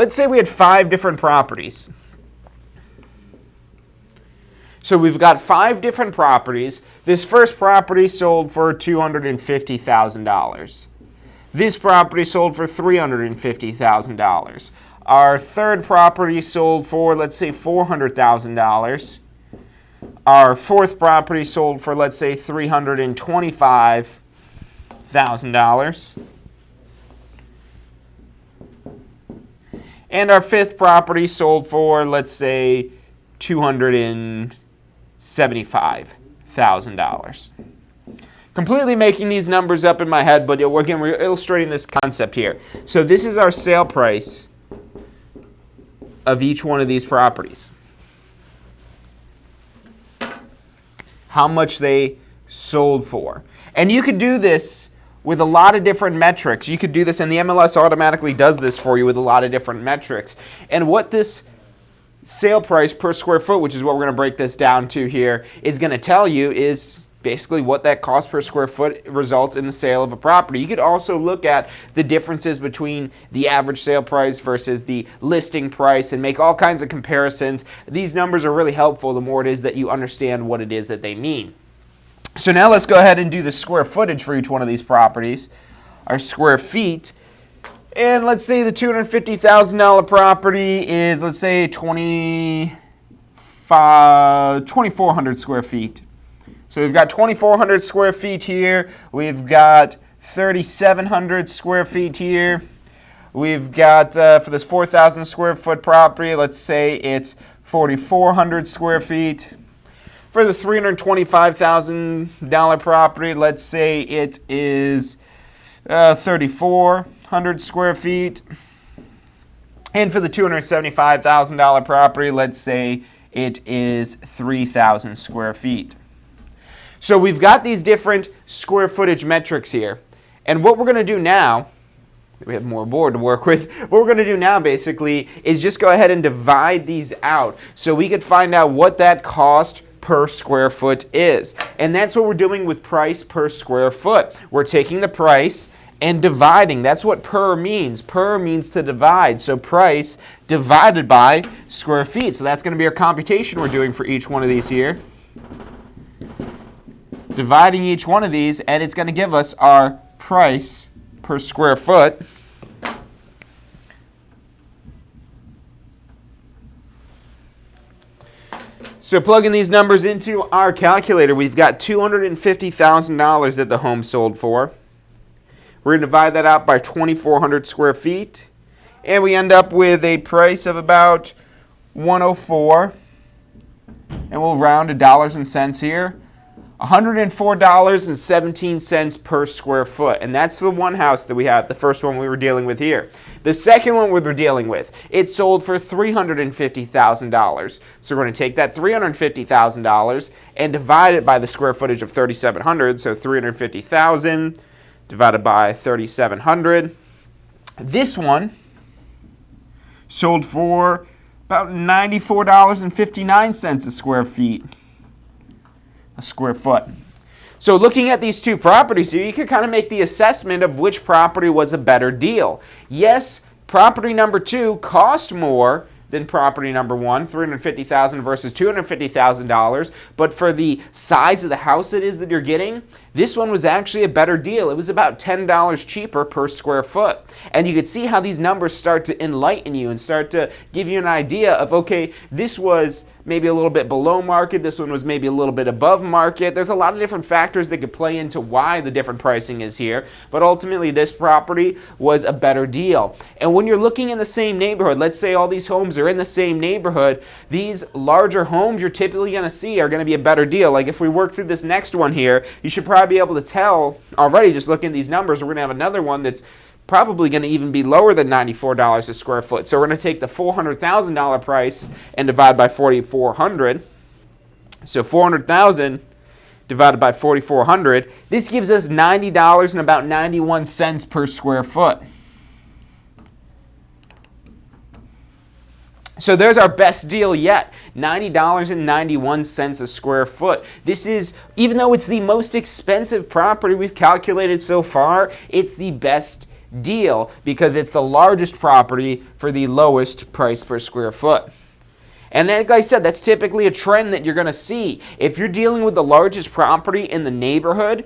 let's say we had 5 different properties. So we've got 5 different properties. This first property sold for $250,000. This property sold for $350,000. Our third property sold for, let's say, $400,000. Our fourth property sold for, let's say, $325,000. And our fifth property sold for, let's say, $275,000. Completely making these numbers up in my head, but again, we're illustrating this concept here. So this is our sale price of each one of these properties. How much they sold for. And you could do this with a lot of different metrics. You could do this, and the MLS automatically does this for you with a lot of different metrics. And what this sale price per square foot, which is what we're going to break this down to here, is going to tell you is basically what that cost per square foot results in the sale of a property. You could also look at the differences between the average sale price versus the listing price and make all kinds of comparisons. These numbers are really helpful the more it is that you understand what it is that they mean. So now let's go ahead and do the square footage for each one of these properties, our square feet. And let's say the $250,000 property is, let's say, 2,400 square feet. So we've got 2,400 square feet here. We've got 3,700 square feet here. We've got, for this 4,000 square foot property, let's say it's 4,400 square feet. For the $325,000 property, let's say it is 3,400 square feet. And for the $275,000 property, let's say it is 3,000 square feet. So we've got these different square footage metrics here. And what we're going to do now, we have more board to work with, what we're going to do now basically is just go ahead and divide these out so we could find out what that cost per square foot is. And that's what we're doing with price per square foot. We're taking the price and dividing. That's what per means. Per means to divide. So price divided by square feet. So that's going to be our computation we're doing for each one of these here. Dividing each one of these, and it's going to give us our price per square foot. So plugging these numbers into our calculator, we've got $250,000 that the home sold for. We're going to divide that out by 2,400 square feet, and we end up with a price of about $104, and we'll round to dollars and cents here. $104.17 per square foot. And that's the one house that we have, the first one we were dealing with here. The second one we were dealing with, it sold for $350,000. So we're going to take that $350,000 and divide it by the square footage of 3,700. So 350,000 divided by 3,700. This one sold for about $94.59 a square foot. So looking at these two properties here, you can kind of make the assessment of which property was a better deal. Yes, property number 2 cost more than property number 1, $350,000 versus $250,000, but for the size of the house it is that you're getting, this one was actually a better deal. It was about $10 cheaper per square foot. And you could see how these numbers start to enlighten you and start to give you an idea of, okay, this was maybe a little bit below market, this one was maybe a little bit above market. There's a lot of different factors that could play into why the different pricing is here, but ultimately this property was a better deal. And when you're looking in the same neighborhood, let's say all these homes are in the same neighborhood, these larger homes you're typically going to see are going to be a better deal. Like if we work through this next one here, you should probably be able to tell already just looking at these numbers, we're going to have another one that's probably going to even be lower than $94 a square foot. So we're going to take the $400,000 price and divide by 4,400. So 400,000 divided by 4,400. This gives us $90 and about 91 cents per square foot. So there's our best deal yet, $90.91 a square foot. This is, even though it's the most expensive property we've calculated so far, it's the best deal because it's the largest property for the lowest price per square foot. And like I said, that's typically a trend that you're going to see. If you're dealing with the largest property in the neighborhood,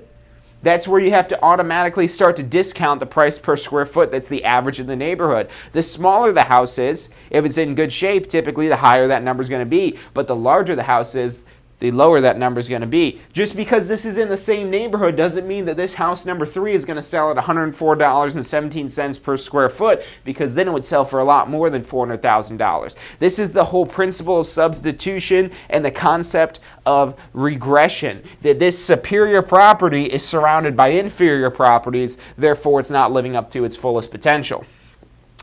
that's where you have to automatically start to discount the price per square foot that's the average in the neighborhood. The smaller the house is, if it's in good shape, typically the higher that number is going to be. But the larger the house is, the lower that number is going to be. Just because this is in the same neighborhood doesn't mean that this house number 3 is going to sell at $104.17 per square foot, because then it would sell for a lot more than $400,000. This is the whole principle of substitution and the concept of regression, that this superior property is surrounded by inferior properties, therefore it's not living up to its fullest potential.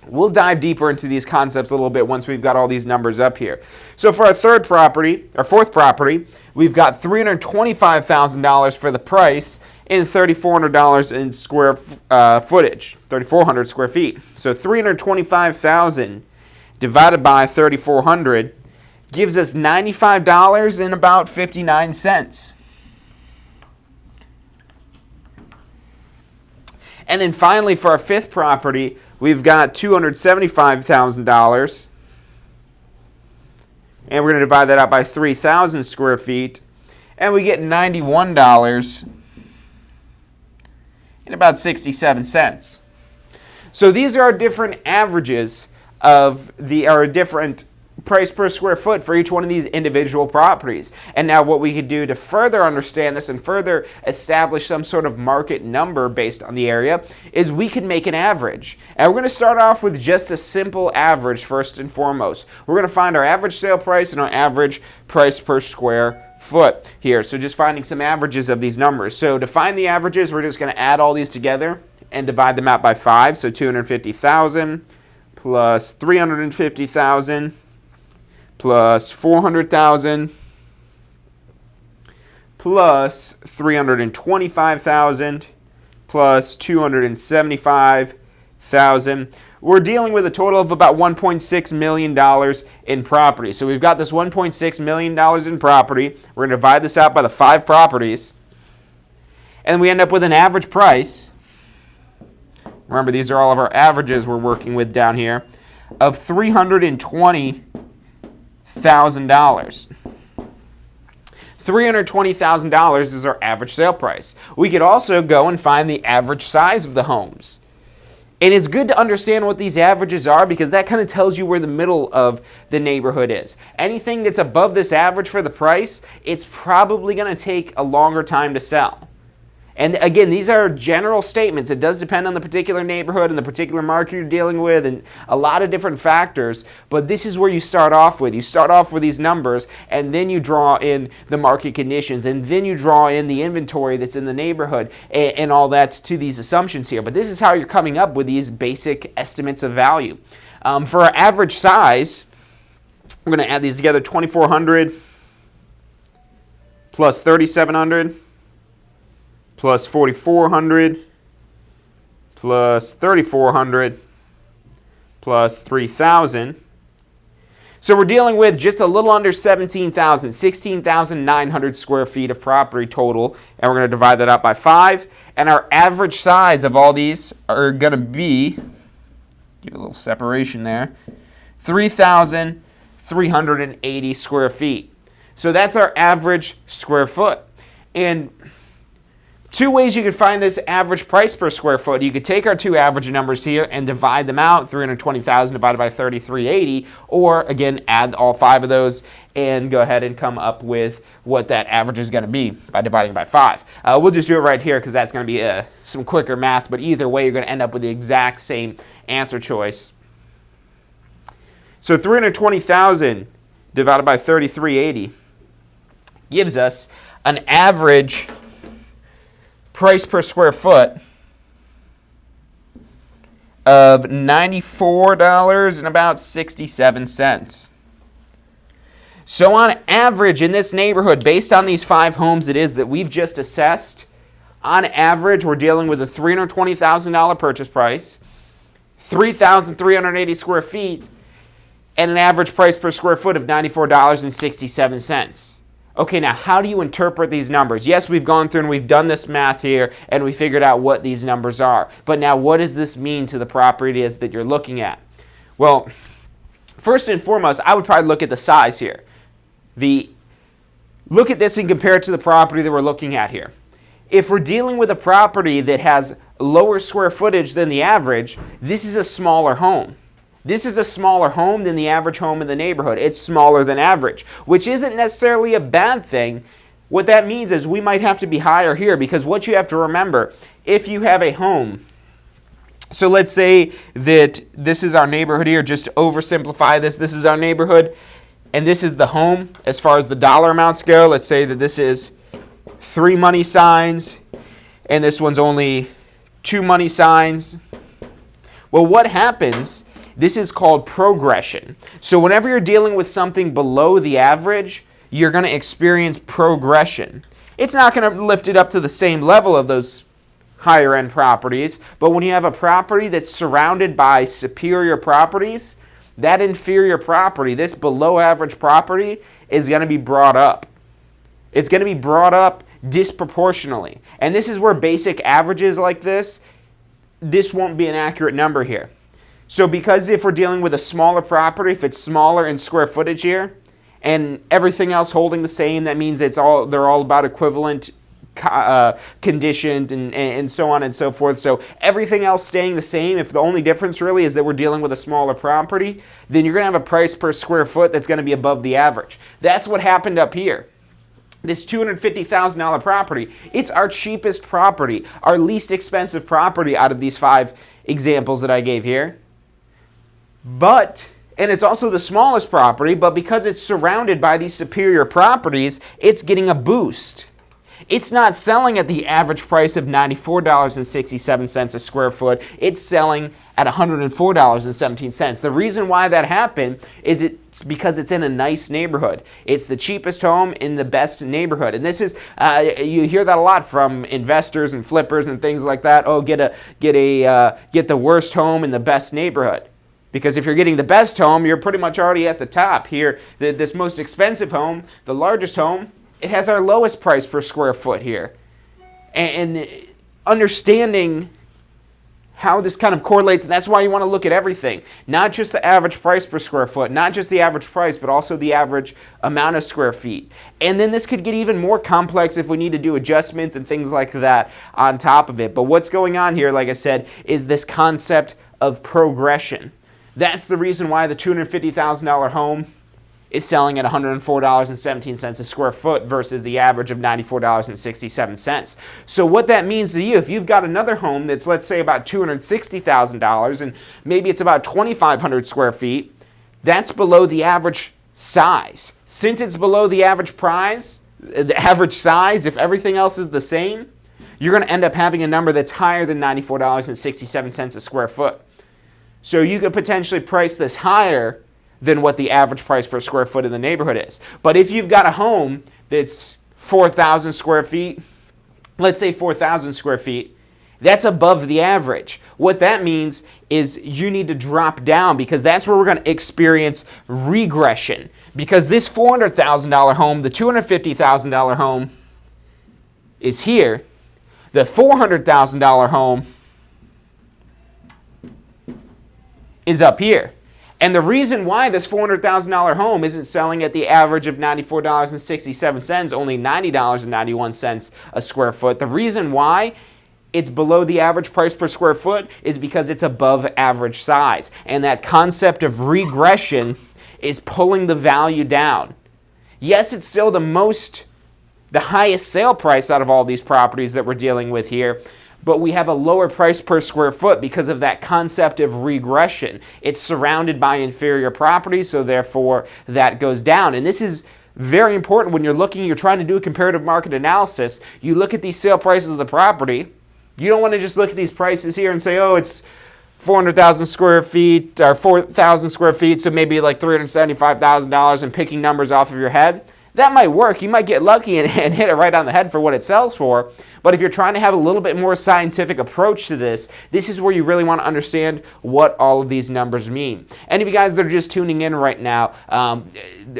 We'll dive deeper into these concepts a little bit once we've got all these numbers up here. So for our fourth property, we've got $325,000 for the price and $3,400 in square footage, 3,400 square feet. So $325,000 divided by 3,400 gives us $95 and about 59 cents. And then finally, for our fifth property, we've got $275,000, and we're going to divide that out by 3,000 square feet, and we get $91 and about 67 cents. So these are our different averages of our different price per square foot for each one of these individual properties. And now what we could do to further understand this and further establish some sort of market number based on the area is we could make an average. And we're going to start off with just a simple average first and foremost. We're going to find our average sale price and our average price per square foot here. So just finding some averages of these numbers. So to find the averages, we're just going to add all these together and divide them out by 5. So 250,000 plus 350,000 plus 400,000 plus 325,000 plus 275,000. We're dealing with a total of about $1.6 million in property. So we've got this $1.6 million in property. We're going to divide this out by the 5 properties. And we end up with an average price. Remember, these are all of our averages we're working with down here, of $320,000. $320,000 is our average sale price. We could also go and find the average size of the homes. And it's good to understand what these averages are because that kind of tells you where the middle of the neighborhood is. Anything that's above this average for the price, it's probably going to take a longer time to sell. And again, these are general statements. It does depend on the particular neighborhood and the particular market you're dealing with and a lot of different factors, but this is where you start off with. You start off with these numbers, and then you draw in the market conditions, and then you draw in the inventory that's in the neighborhood and all that to these assumptions here. But this is how you're coming up with these basic estimates of value. For our average size, we're going to add these together, 2,400 plus 3,700 plus 4,400 plus 3,400 plus 3,000. So we're dealing with just a little under 17,000, 16,900 square feet of property total, and we're going to divide that out by 5. And our average size of all these are going to be, give a little separation there, 3,380 square feet. So that's our average square foot. And 2 ways you could find this average price per square foot. You could take our 2 average numbers here and divide them out, 320,000 divided by 3,380, or again, add all 5 of those and go ahead and come up with what that average is going to be by dividing by 5. We'll just do it right here because that's going to be some quicker math, but either way, you're going to end up with the exact same answer choice. So 320,000 divided by 3,380 gives us an average price per square foot of $94 and about 67 cents. So on average in this neighborhood, based on these 5 homes it is that we've just assessed, on average we're dealing with a $320,000 purchase price, 3,380 square feet, and an average price per square foot of $94.67. Okay, now how do you interpret these numbers? Yes, we've gone through and we've done this math here and we figured out what these numbers are. But now what does this mean to the properties that you're looking at? Well, first and foremost, I would probably look at the size here. Look at this and compare it to the property that we're looking at here. If we're dealing with a property that has lower square footage than the average, this is a smaller home. This is a smaller home than the average home in the neighborhood. It's smaller than average, which isn't necessarily a bad thing. What that means is we might have to be higher here, because what you have to remember, if you have a home, so let's say that this is our neighborhood here, just to oversimplify this, this is our neighborhood, and this is the home as far as the dollar amounts go. Let's say that this is 3 money signs, and this one's only 2 money signs. Well, what happens, this is called progression. So whenever you're dealing with something below the average, you're going to experience progression. It's not going to lift it up to the same level of those higher end properties, but when you have a property that's surrounded by superior properties, that inferior property, this below average property, is going to be brought up. It's going to be brought up disproportionately. And this is where basic averages like this won't be an accurate number here. So because if we're dealing with a smaller property, if it's smaller in square footage here, and everything else holding the same, that means they're all about equivalent conditioned and so on and so forth. So everything else staying the same, if the only difference really is that we're dealing with a smaller property, then you're going to have a price per square foot that's going to be above the average. That's what happened up here. This $250,000 property, it's our cheapest property, our least expensive property out of these 5 examples that I gave here. And it's also the smallest property, but because it's surrounded by these superior properties, it's getting a boost. It's not selling at the average price of $94.67 a square foot. It's selling at $104.17. The reason why that happened is it's because it's in a nice neighborhood. It's the cheapest home in the best neighborhood. And this is, you hear that a lot from investors and flippers and things like that. Oh, get the worst home in the best neighborhood. Because if you're getting the best home, you're pretty much already at the top. Here, this most expensive home, the largest home, it has our lowest price per square foot here. And understanding how this kind of correlates, and that's why you want to look at everything. Not just the average price per square foot, not just the average price, but also the average amount of square feet. And then this could get even more complex if we need to do adjustments and things like that on top of it. But what's going on here, like I said, is this concept of progression. That's the reason why the $250,000 home is selling at $104.17 a square foot versus the average of $94.67. So what that means to you, if you've got another home that's, let's say, about $260,000 and maybe it's about 2,500 square feet, that's below the average size. Since it's below the average price, the average size, if everything else is the same, you're going to end up having a number that's higher than $94.67 a square foot. So you could potentially price this higher than what the average price per square foot in the neighborhood is. But if you've got a home that's 4,000 square feet, let's say 4,000 square feet, that's above the average. What that means is you need to drop down, because that's where we're going to experience regression. Because this $400,000 home, the $250,000 home is here. The $400,000 home is up here. And the reason why this $400,000 home isn't selling at the average of $94.67, only $90.91 a square foot, the reason why it's below the average price per square foot is because it's above average size. And that concept of regression is pulling the value down. Yes, it's still the highest sale price out of all these properties that we're dealing with here, but we have a lower price per square foot because of that concept of regression. It's surrounded by inferior properties, so therefore that goes down. And this is very important when you're trying to do a comparative market analysis. You look at these sale prices of the property. You don't want to just look at these prices here and say, oh, it's 400,000 square feet or 4,000 square feet, so maybe like $375,000 and picking numbers off of your head. That might work. You might get lucky and hit it right on the head for what it sells for. But if you're trying to have a little bit more scientific approach to this is where you really want to understand what all of these numbers mean. Any of you guys that are just tuning in right now,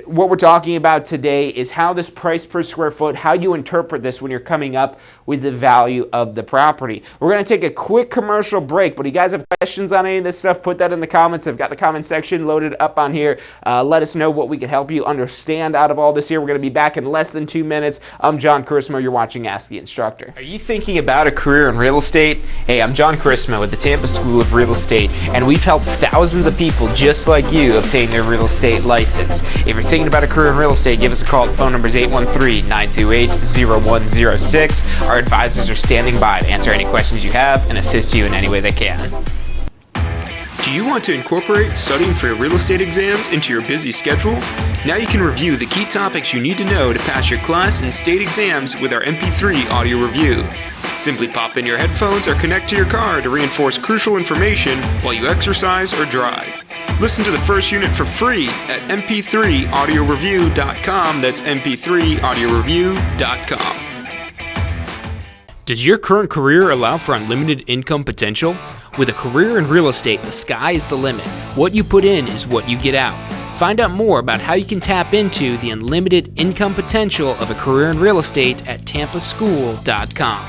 what we're talking about today is how this price per square foot, how you interpret this when you're coming up with the value of the property. We're going to take a quick commercial break, but if you guys have questions on any of this stuff, put that in the comments. I've got the comment section loaded up on here. Let us know what we can help you understand out of all this here. We're going to be back in less than 2 minutes. I'm John Chrismo. You're watching Ask the Instructor. Are you thinking about a career in real estate? Hey, I'm John Chrismo with the Tampa School of Real Estate, and we've helped thousands of people just like you obtain their real estate license. If you're thinking about a career in real estate, give us a call. The phone number is 813-928-0106. Our advisors are standing by to answer any questions you have and assist you in any way they can. Do you want to incorporate studying for your real estate exams into your busy schedule? Now you can review the key topics you need to know to pass your class and state exams with our MP3 audio review. Simply pop in your headphones or connect to your car to reinforce crucial information while you exercise or drive. Listen to the first unit for free at mp3audioreview.com. That's mp3audioreview.com. Does your current career allow for unlimited income potential? With a career in real estate, the sky is the limit. What you put in is what you get out. Find out more about how you can tap into the unlimited income potential of a career in real estate at tampaschool.com.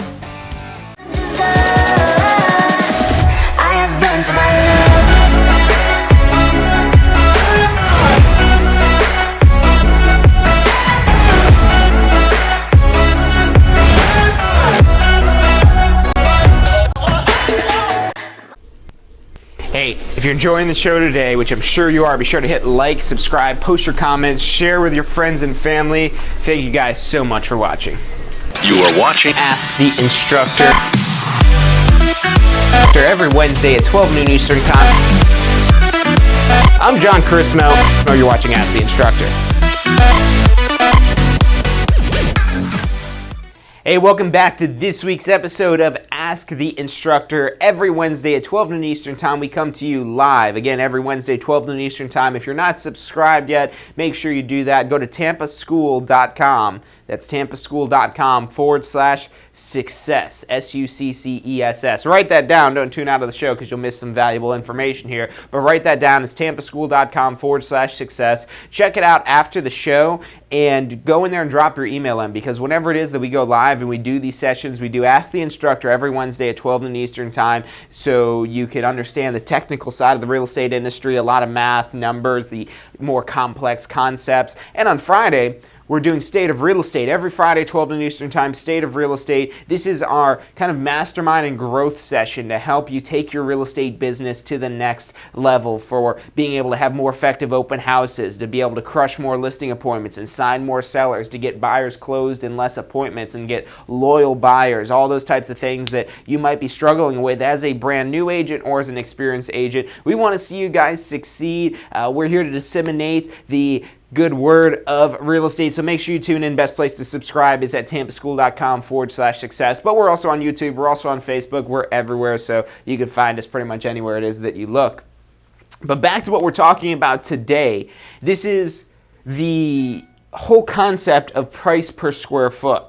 Hey, if you're enjoying the show today, which I'm sure you are, be sure to hit like, subscribe, post your comments, share with your friends and family. Thank you guys so much for watching. You are watching Ask the Instructor. Every Wednesday at 12 noon Eastern Time. I'm John Chrismo. You're watching Ask the Instructor. Hey, welcome back to this week's episode of Ask the Instructor. Every Wednesday at 12 noon Eastern Time, we come to you live. Again, every Wednesday, 12 noon Eastern Time. If you're not subscribed yet, make sure you do that. Go to tampaschool.com. That's tampaschool.com/success. SUCCESS. Write that down. Don't tune out of the show because you'll miss some valuable information here. But write that down. It's tampaschool.com/success. Check it out after the show and go in there and drop your email in, because whenever it is that we go live and we do these sessions, we do Ask the Instructor every Wednesday at 12 noon Eastern Time, so you can understand the technical side of the real estate industry, a lot of math, numbers, the more complex concepts. And on Friday, we're doing State of Real Estate every Friday, 12 noon Eastern Time, State of Real Estate. This is our kind of mastermind and growth session to help you take your real estate business to the next level, for being able to have more effective open houses, to be able to crush more listing appointments and sign more sellers, to get buyers closed in less appointments and get loyal buyers, all those types of things that you might be struggling with as a brand new agent or as an experienced agent. We want to see you guys succeed. We're here to disseminate the good word of real estate. So make sure you tune in. Best place to subscribe is at tampaschool.com/success. But we're also on YouTube. We're also on Facebook. We're everywhere. So you can find us pretty much anywhere it is that you look. But back to what we're talking about today. This is the whole concept of price per square foot.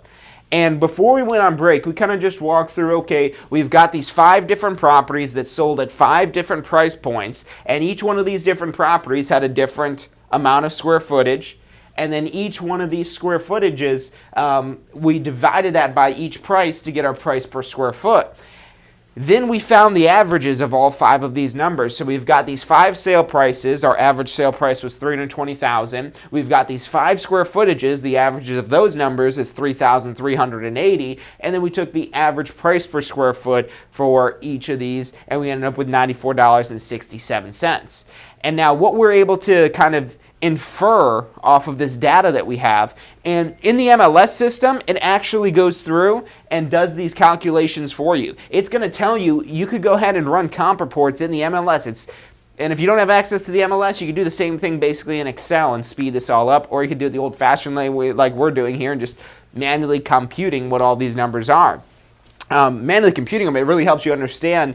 And before we went on break, we kind of just walked through, okay, we've got these 5 different properties that sold at 5 different price points, and each one of these different properties had a different amount of square footage, and then each one of these square footages, we divided that by each price to get our price per square foot. Then we found the averages of all 5 of these numbers. So we've got these 5 sale prices. Our average sale price was $320,000. We've got these 5 square footages. The averages of those numbers is $3,380. And then we took the average price per square foot for each of these, and we ended up with $94.67. And now what we're able to kind of infer off of this data that we have, and in the MLS system, it actually goes through and does these calculations for you. It's going to tell you, you could go ahead and run comp reports in the MLS. And if you don't have access to the MLS, you can do the same thing basically in Excel and speed this all up, or you can do it the old-fashioned way like we're doing here and just manually computing what all these numbers are. Manually computing them, it really helps you understand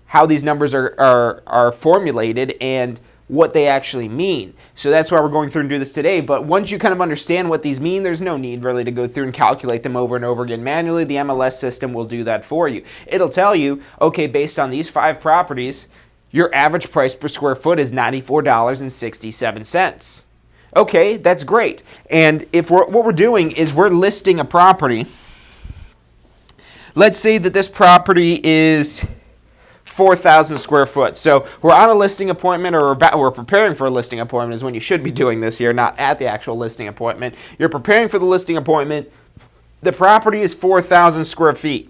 how these numbers are formulated and what they actually mean. So that's why we're going through and do this today. But once you kind of understand what these mean, there's no need really to go through and calculate them over and over again manually. The MLS system will do that for you. It'll tell you, okay, based on these 5 properties, your average price per square foot is $94.67. Okay, that's great. And if what we're doing is we're listing a property. Let's say that this property is 4,000 square foot. So we're on a listing appointment, or we're preparing for a listing appointment is when you should be doing this here, not at the actual listing appointment. You're preparing for the listing appointment. The property is 4,000 square feet.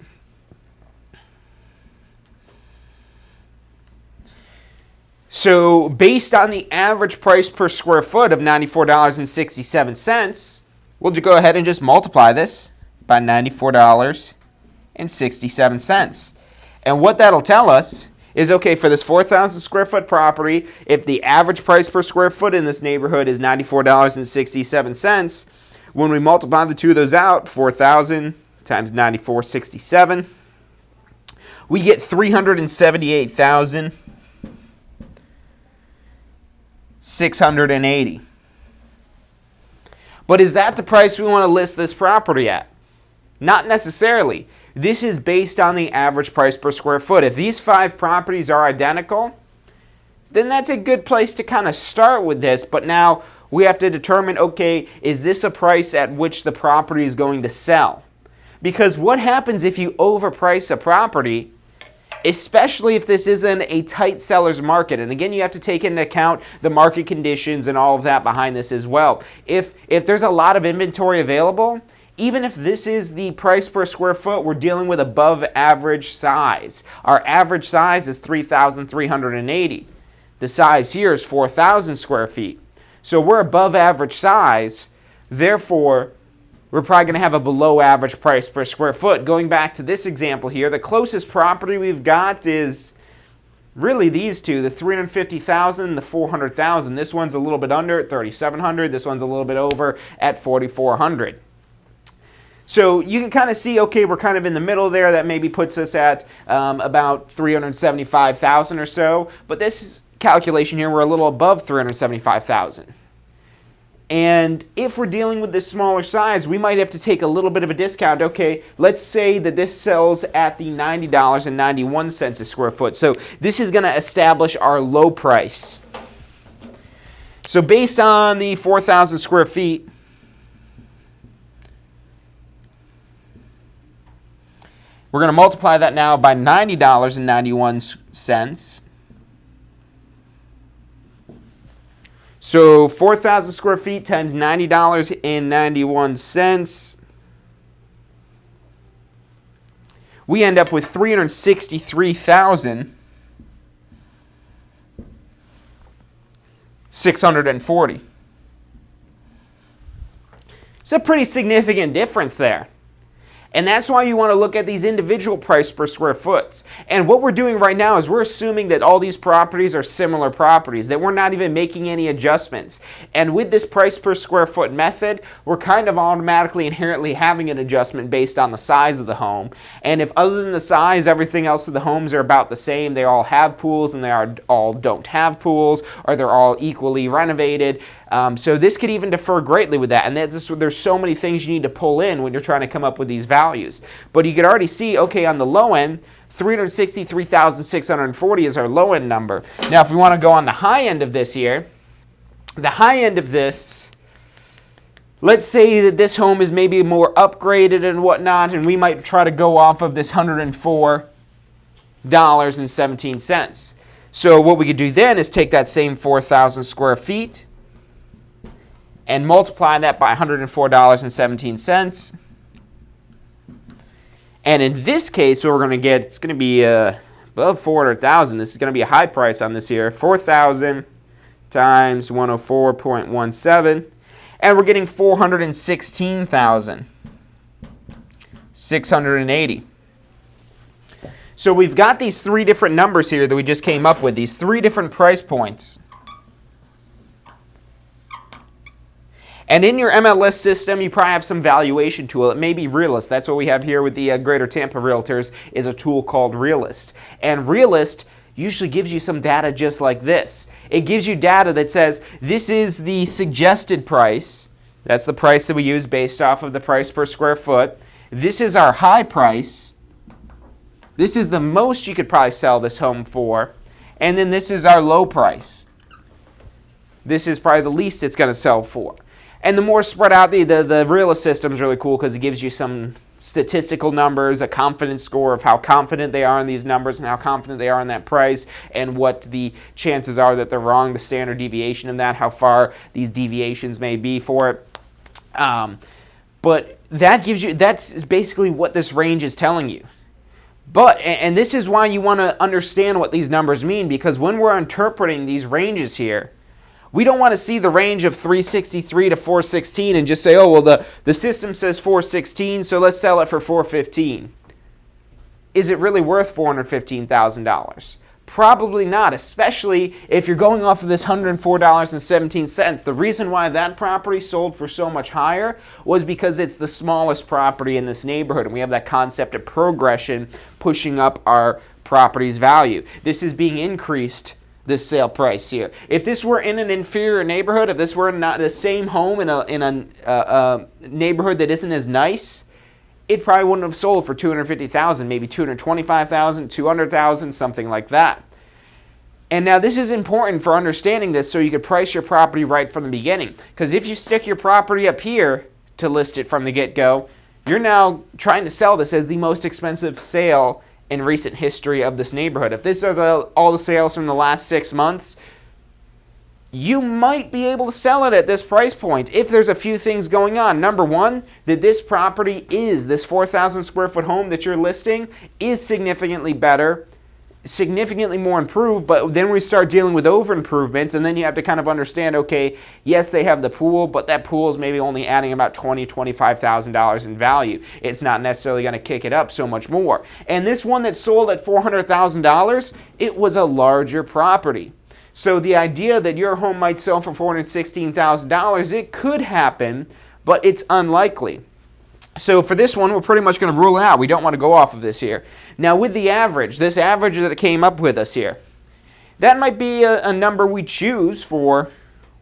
So based on the average price per square foot of $94.67, we'll just go ahead and just multiply this by $94.67. And what that'll tell us is, okay, for this 4,000 square foot property, if the average price per square foot in this neighborhood is $94.67, when we multiply the two of those out, 4,000 times $94.67, we get $378,680. But is that the price we want to list this property at? Not necessarily. This is based on the average price per square foot. If these 5 properties are identical, then that's a good place to kind of start with this. But now we have to determine, okay, is this a price at which the property is going to sell? Because what happens if you overprice a property, especially if this isn't a tight seller's market? And again, you have to take into account the market conditions and all of that behind this as well. If there's a lot of inventory available, even if this is the price per square foot, we're dealing with above average size. Our average size is 3,380. The size here is 4,000 square feet. So we're above average size. Therefore, we're probably going to have a below average price per square foot. Going back to this example here, the closest property we've got is really these two, the 350,000 and the 400,000. This one's a little bit under at 3,700. This one's a little bit over at 4,400. So you can kind of see, okay, we're kind of in the middle there. That maybe puts us at about 375,000 or so. But this calculation here, we're a little above 375,000. And if we're dealing with this smaller size, we might have to take a little bit of a discount. Okay, let's say that this sells at the $90.91 a square foot. So this is going to establish our low price. So based on the 4,000 square feet, we're going to multiply that now by $90.91. So 4,000 square feet times $90.91. We end up with $363,640. It's a pretty significant difference there. And that's why you want to look at these individual price per square foot. And what we're doing right now is we're assuming that all these properties are similar properties, that we're not even making any adjustments. And with this price per square foot method, we're kind of automatically inherently having an adjustment based on the size of the home. And if other than the size, everything else of the homes are about the same, they all have pools and they all don't have pools, or they're all equally renovated. So this could even differ greatly with that. And there's so many things you need to pull in when you're trying to come up with these values. But you can already see, okay, on the low end, 363,640 is our low end number. Now, if we want to go on the high end of this here, the high end of this, let's say that this home is maybe more upgraded and whatnot, and we might try to go off of this $104.17. So what we could do then is take that same 4,000 square feet and multiply that by $104.17. And in this case, what we're going to get, it's going to be above 400,000. This is going to be a high price on this here. 4,000 times 104.17. And we're getting 416,680. So we've got these 3 different numbers here that we just came up with, these 3 different price points. And in your MLS system, you probably have some valuation tool. It may be Realist. That's what we have here with the Greater Tampa Realtors, is a tool called Realist. And Realist usually gives you some data just like this. It gives you data that says this is the suggested price. That's the price that we use based off of the price per square foot. This is our high price. This is the most you could probably sell this home for. And then this is our low price. This is probably the least it's going to sell for. And the more spread out, the realist system is really cool because it gives you some statistical numbers, a confidence score of how confident they are in these numbers and how confident they are in that price, and what the chances are that they're wrong, the standard deviation of that, how far these deviations may be for it. But that's basically what this range is telling you. But, and this is why you want to understand what these numbers mean, because when we're interpreting these ranges here, we don't want to see the range of 363 to 416 and just say, oh, well, the system says 416, so let's sell it for 415. Is it really worth $415,000? Probably not, especially if you're going off of this $104.17. The reason why that property sold for so much higher was because it's the smallest property in this neighborhood, and we have that concept of progression pushing up our property's value. This is being increased, this sale price here. If this were in an inferior neighborhood, if this were not the same home in a neighborhood that isn't as nice, it probably wouldn't have sold for $250,000, maybe $225,000, $200,000, something like that. And now this is important for understanding this so you could price your property right from the beginning. Because if you stick your property up here to list it from the get-go, you're now trying to sell this as the most expensive sale in recent history of this neighborhood. If this are all the sales from the last 6 months, you might be able to sell it at this price point if there's a few things going on. Number one, that this property this 4,000 square foot home that you're listing is significantly better, significantly more improved, but then we start dealing with over improvements, and then you have to kind of understand, okay, yes, they have the pool, but that pool is maybe only adding about $25,000 in value. It's not necessarily going to kick it up so much more. And this one that sold at $400,000, it was a larger property. So the idea that your home might sell for $416,000, it could happen, but it's unlikely. So for this one, we're pretty much going to rule it out. We don't want to go off of this here. Now with the average, this average that it came up with us here, that might be a number we choose for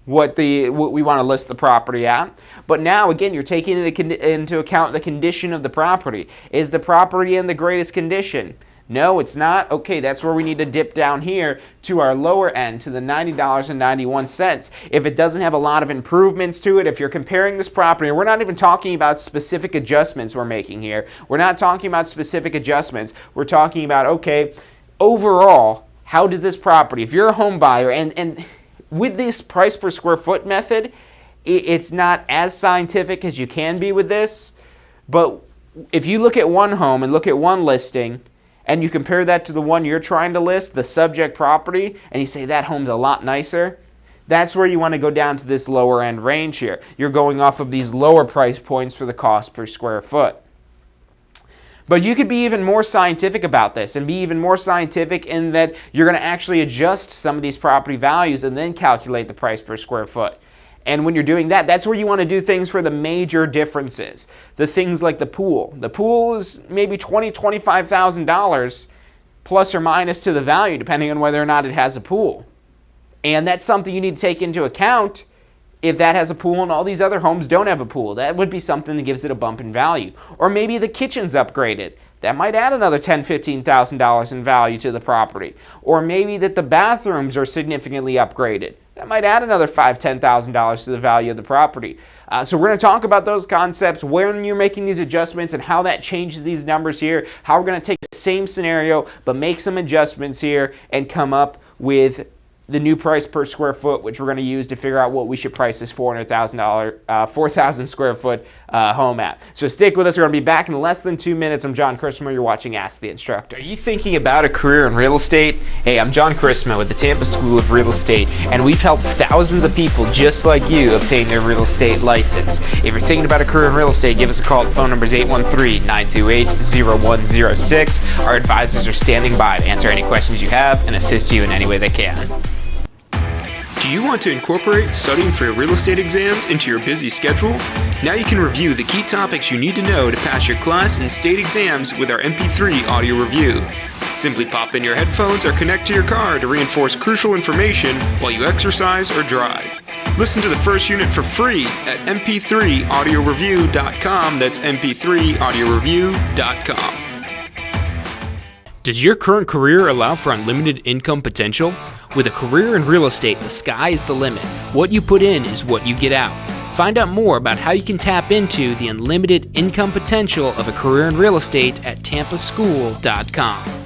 what we want to list the property at. But now, again, you're taking into account the condition of the property. Is the property in the greatest condition? No, it's not. Okay, that's where we need to dip down here to our lower end, to the $90.91. If it doesn't have a lot of improvements to it, if you're comparing this property, we're not even talking about specific adjustments we're making here. We're not talking about specific adjustments. We're talking about, okay, overall, how does this property, if you're a home buyer, and with this price per square foot method, it's not as scientific as you can be with this, but if you look at one home and look at one listing, and you compare that to the one you're trying to list, the subject property, and you say that home's a lot nicer, that's where you want to go down to this lower end range here. You're going off of these lower price points for the cost per square foot. But you could be even more scientific about this, and be even more scientific in that you're going to actually adjust some of these property values and then calculate the price per square foot. And when you're doing that, that's where you want to do things for the major differences. The things like the pool. The pool is maybe $20,000, $25,000 plus or minus to the value, depending on whether or not it has a pool. And that's something you need to take into account if that has a pool and all these other homes don't have a pool. That would be something that gives it a bump in value. Or maybe the kitchen's upgraded. That might add another $10,000, $15,000 in value to the property. Or maybe that the bathrooms are significantly upgraded. That might add another $5,000, $10,000 to the value of the property. So we're going to talk about those concepts, when you're making these adjustments and how that changes these numbers here, how we're going to take the same scenario but make some adjustments here and come up with the new price per square foot, which we're going to use to figure out what we should price this $4,000 square foot home at. So stick with us. We're going to be back in less than 2 minutes. I'm John Christma. You're watching Ask the Instructor. Are you thinking about a career in real estate? Hey, I'm John Christma with the Tampa School of Real Estate, and we've helped thousands of people just like you obtain their real estate license. If you're thinking about a career in real estate, give us a call. The phone number is 813-928-0106. Our advisors are standing by to answer any questions you have and assist you in any way they can. Do you want to incorporate studying for your real estate exams into your busy schedule? Now you can review the key topics you need to know to pass your class and state exams with our MP3 audio review. Simply pop in your headphones or connect to your car to reinforce crucial information while you exercise or drive. Listen to the first unit for free at mp3audioreview.com. That's mp3audioreview.com. Does your current career allow for unlimited income potential? With a career in real estate, the sky is the limit. What you put in is what you get out. Find out more about how you can tap into the unlimited income potential of a career in real estate at tampaschool.com.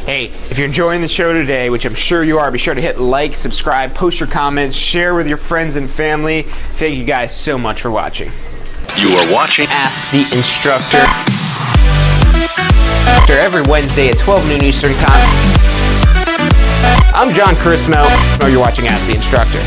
Hey, if you're enjoying the show today, which I'm sure you are, be sure to hit like, subscribe, post your comments, share with your friends and family. Thank you guys so much for watching. You are watching Ask the Instructor every Wednesday at 12 noon Eastern Time. I'm John Chrismo. You're watching Ask the Instructor.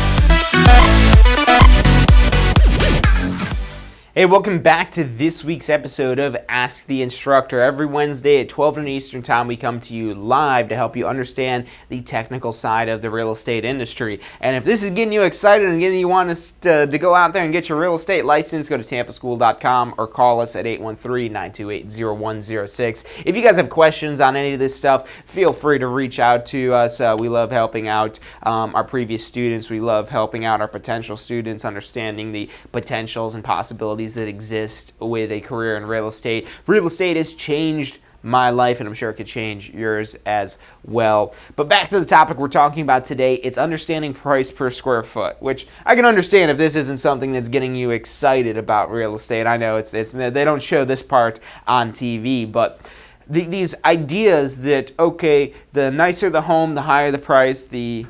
Hey, welcome back to this week's episode of Ask the Instructor. Every Wednesday at 12 noon Eastern Time, we come to you live to help you understand the technical side of the real estate industry. And if this is getting you excited and getting you want us to go out there and get your real estate license, go to tampaschool.com or call us at 813-928-0106. If you guys have questions on any of this stuff, feel free to reach out to us. We love helping out our previous students. We love helping out our potential students, understanding the potentials and possibilities that exist with a career in real estate. Real estate has changed my life, and I'm sure it could change yours as well. But back to the topic we're talking about today, it's understanding price per square foot, which I can understand if this isn't something that's getting you excited about real estate. I know it's they don't show this part on TV, but these ideas that, okay, the nicer the home, the higher the price, the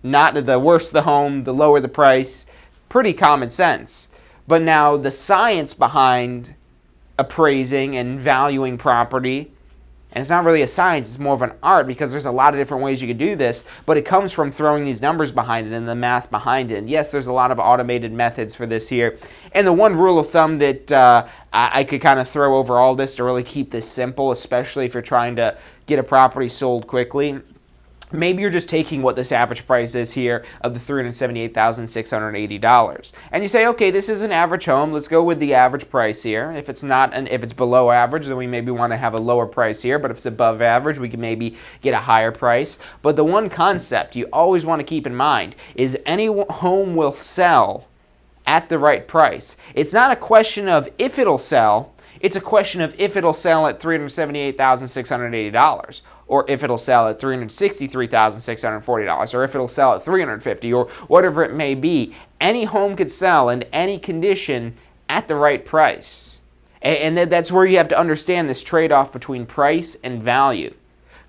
worse the home, the lower the price, pretty common sense. But now the science behind appraising and valuing property, and it's not really a science, it's more of an art, because there's a lot of different ways you could do this, but it comes from throwing these numbers behind it and the math behind it. And yes, there's a lot of automated methods for this here. And the one rule of thumb that I could kind of throw over all this to really keep this simple, especially if you're trying to get a property sold quickly, maybe you're just taking what this average price is here of the $378,680, and you say, okay, this is an average home. Let's go with the average price here. If it's below average, then we maybe want to have a lower price here. But if it's above average, we can maybe get a higher price. But the one concept you always want to keep in mind is any home will sell at the right price. It's not a question of if it'll sell. It's a question of if it'll sell at $378,680. Or if it'll sell at $363,640, or if it'll sell at $350,000, or whatever it may be. Any home could sell in any condition at the right price. And that's where you have to understand this trade-off between price and value.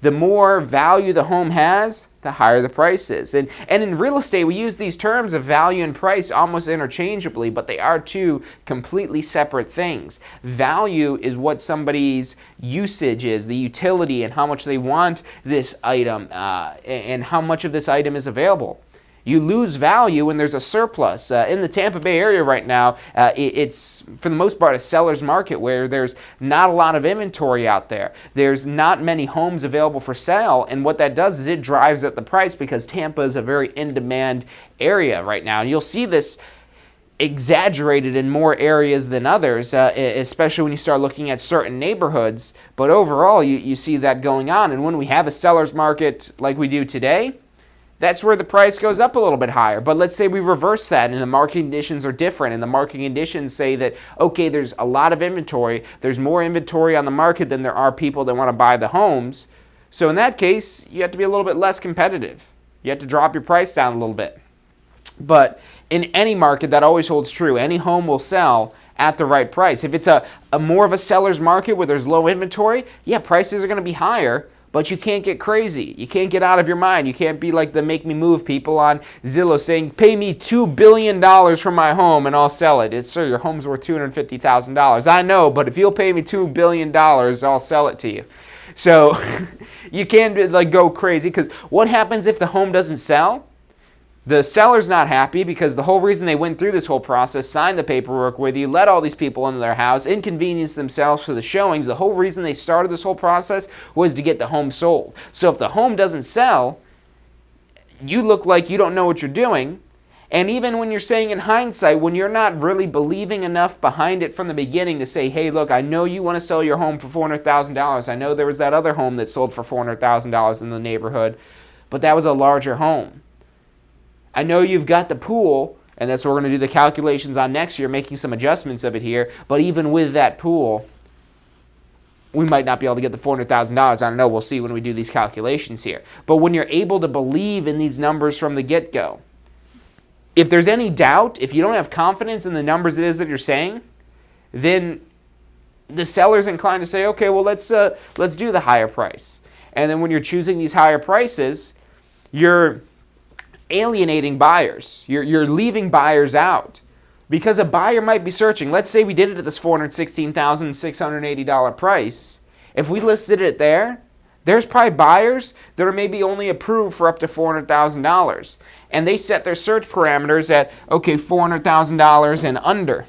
The more value the home has, the higher the price is. And in real estate, we use these terms of value and price almost interchangeably, but they are two completely separate things. Value is what somebody's usage is, the utility, and how much they want this item, and how much of this item is available. You lose value when there's a surplus. In the Tampa Bay area right now, it's, for the most part, a seller's market where there's not a lot of inventory out there. There's not many homes available for sale, and what that does is it drives up the price, because Tampa is a very in-demand area right now. And you'll see this exaggerated in more areas than others, especially when you start looking at certain neighborhoods. But overall, you see that going on. And when we have a seller's market like we do today, that's where the price goes up a little bit higher. But let's say we reverse that and the market conditions are different, and the market conditions say that, okay, there's a lot of inventory, there's more inventory on the market than there are people that want to buy the homes. So in that case, you have to be a little bit less competitive. You have to drop your price down a little bit. But in any market, that always holds true. Any home will sell at the right price. If it's a more of a seller's market where there's low inventory, yeah, prices are going to be higher. But you can't get crazy. You can't get out of your mind. You can't be like the Make Me Move people on Zillow saying, pay me $2 billion for my home and I'll sell it. Sir, your home's worth $250,000. I know, but if you'll pay me $2 billion, I'll sell it to you. So you can't go crazy, because what happens if the home doesn't sell? The seller's not happy because the whole reason they went through this whole process, signed the paperwork with you, let all these people into their house, inconvenienced themselves for the showings, the whole reason they started this whole process was to get the home sold. So if the home doesn't sell, you look like you don't know what you're doing. And even when you're saying in hindsight, when you're not really believing enough behind it from the beginning to say, hey, look, I know you want to sell your home for $400,000. I know there was that other home that sold for $400,000 in the neighborhood, but that was a larger home. I know you've got the pool, and that's what we're going to do the calculations on next year, making some adjustments of it here. But even with that pool, we might not be able to get the $400,000. I don't know. We'll see when we do these calculations here. But when you're able to believe in these numbers from the get-go, if there's any doubt, if you don't have confidence in the numbers it is that you're saying, then the seller's inclined to say, okay, well, let's do the higher price. And then when you're choosing these higher prices, you're alienating buyers. You're leaving buyers out because a buyer might be searching. Let's say we did it at this $416,680 price. If we listed it there, there's probably buyers that are maybe only approved for up to $400,000. And they set their search parameters at, okay, $400,000 and under.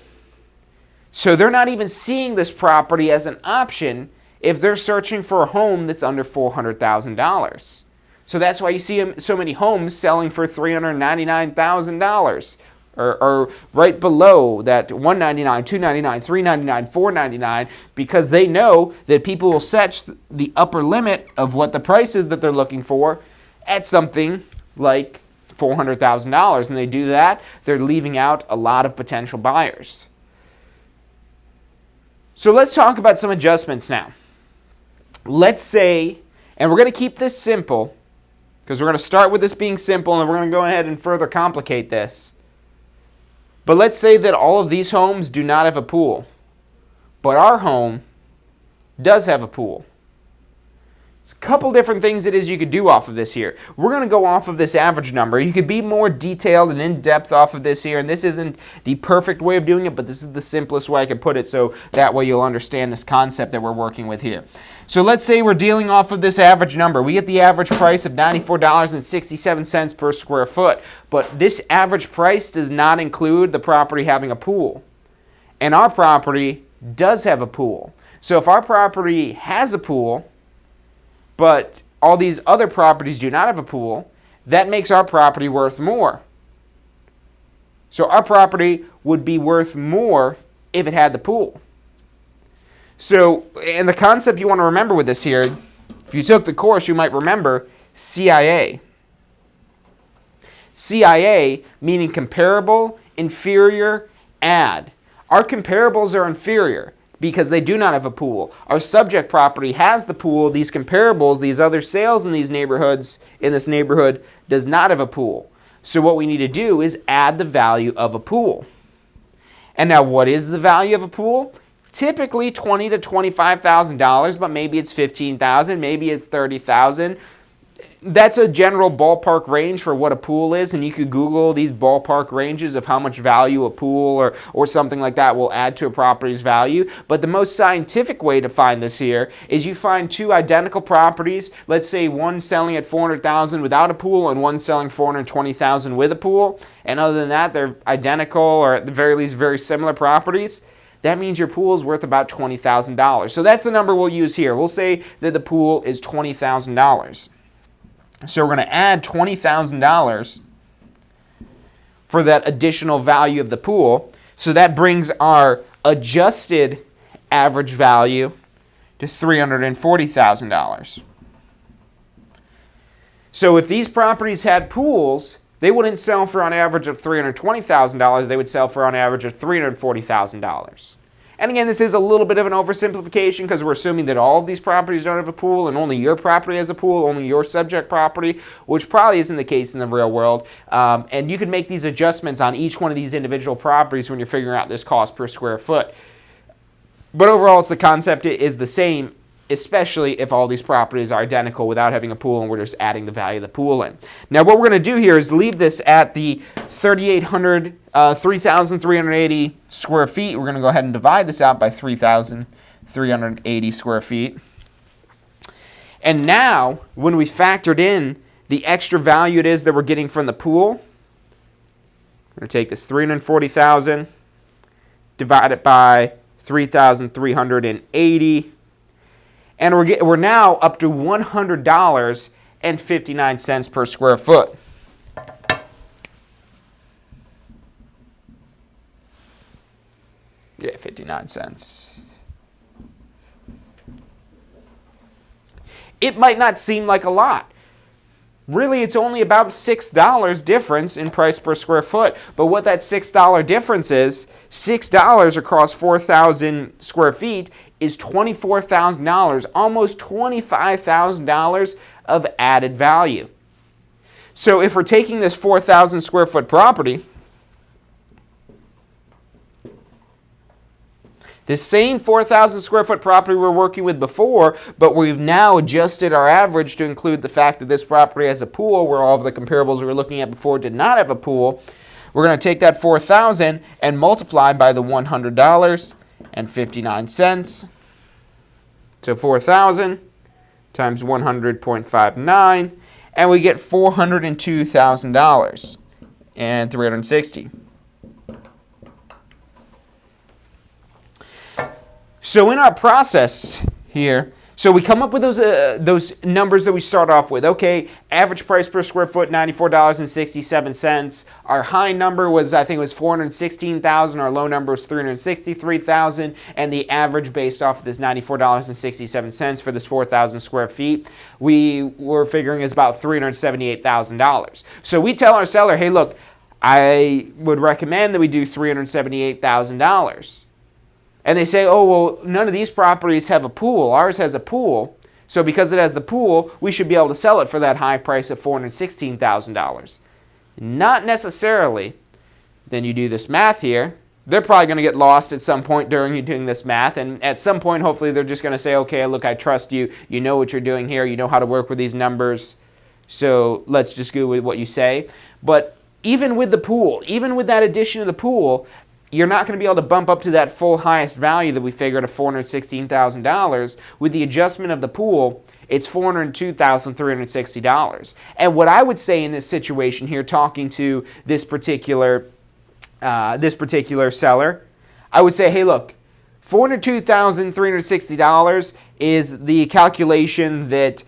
So they're not even seeing this property as an option if they're searching for a home that's under $400,000. So that's why you see so many homes selling for $399,000 or right below that $199, $299, $399, $499 because they know that people will set the upper limit of what the price is that they're looking for at something like $400,000. And they do that, they're leaving out a lot of potential buyers. So let's talk about some adjustments now. Let's say, and we're going to keep this simple, because we're going to start with this being simple and then we're going to go ahead and further complicate this. But let's say that all of these homes do not have a pool, but our home does have a pool. There's a couple different things it is you could do off of this here. We're going to go off of this average number. You could be more detailed and in-depth off of this here, and this isn't the perfect way of doing it, but this is the simplest way I could put it, so that way you'll understand this concept that we're working with here. So let's say we're dealing off of this average number. We get the average price of $94.67 per square foot, but this average price does not include the property having a pool. And our property does have a pool. So if our property has a pool, but all these other properties do not have a pool, that makes our property worth more. So our property would be worth more if it had the pool. So, and the concept you want to remember with this here, if you took the course, you might remember CIA. CIA meaning comparable, inferior, add. Our comparables are inferior because they do not have a pool. Our subject property has the pool. These comparables, these other sales in these neighborhoods, in this neighborhood, does not have a pool. So what we need to do is add the value of a pool. And now what is the value of a pool? Typically $20,000 to $25,000, but maybe it's $15,000, maybe it's $30,000. That's a general ballpark range for what a pool is, and you could Google these ballpark ranges of how much value a pool or something like that will add to a property's value. But the most scientific way to find this here is you find two identical properties, let's say one selling at $400,000 without a pool and one selling $420,000 with a pool, and other than that they're identical or at the very least very similar properties. That means your pool is worth about $20,000. So that's the number we'll use here. We'll say that the pool is $20,000. So we're going to add $20,000 for that additional value of the pool. So that brings our adjusted average value to $340,000. So if these properties had pools, they wouldn't sell for on average of $320,000. They would sell for on average of $340,000. And again, this is a little bit of an oversimplification because we're assuming that all of these properties don't have a pool and only your property has a pool, only your subject property, which probably isn't the case in the real world. And you can make these adjustments on each one of these individual properties when you're figuring out this cost per square foot. But overall, the concept is the same, especially if all these properties are identical without having a pool and we're just adding the value of the pool in. Now what we're going to do here is leave this at the 3,380 square feet. We're going to go ahead and divide this out by 3,380 square feet. And now when we factored in the extra value it is that we're getting from the pool, We're going to take this 340,000, divide it by 3,380, and we're now up to $100.59 per square foot. Yeah, 59 cents. It might not seem like a lot. Really, it's only about $6 difference in price per square foot. But what that $6 difference is, $6 across 4,000 square feet is $24,000, almost $25,000 of added value. So if we're taking this 4,000 square foot property, this same 4,000 square foot property we were working with before, but we've now adjusted our average to include the fact that this property has a pool where all of the comparables we were looking at before did not have a pool. We're going to take that 4,000 and multiply by the $100.59. So 4,000 times 100.59, and we get $402,000 and 360. So in our process here, so we come up with those numbers that we start off with. Okay, average price per square foot, $94.67. Our high number was, I think it was $416,000. Our low number was $363,000. And the average based off of this $94.67 for this 4,000 square feet, we were figuring is about $378,000. So we tell our seller, hey, look, I would recommend that we do $378,000. And they say, oh, well, none of these properties have a pool. Ours has a pool. So because it has the pool, we should be able to sell it for that high price of $416,000. Not necessarily. Then you do this math here. They're probably going to get lost at some point during you doing this math. And at some point, hopefully, they're just going to say, okay, look, I trust you. You know what you're doing here. You know how to work with these numbers. So let's just go with what you say. But even with the pool, even with that addition of the pool, you're not going to be able to bump up to that full highest value that we figured of $416,000. With the adjustment of the pool, it's $402,360. And what I would say in this situation here, talking to this particular seller, I would say, hey, look, $402,360 is the calculation that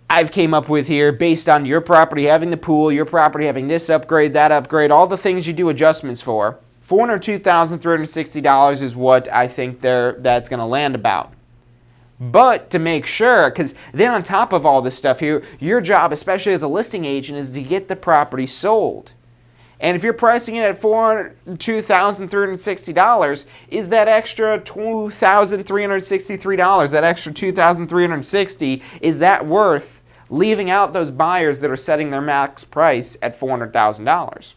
I've came up with here based on your property having the pool, your property having this upgrade, that upgrade, all the things you do adjustments for. $402,360 is what I think that's going to land about. But to make sure, because then on top of all this stuff here, your job, especially as a listing agent, is to get the property sold. And if you're pricing it at $402,360, is that extra $2,363, that extra $2,360, is that worth leaving out those buyers that are setting their max price at $400,000?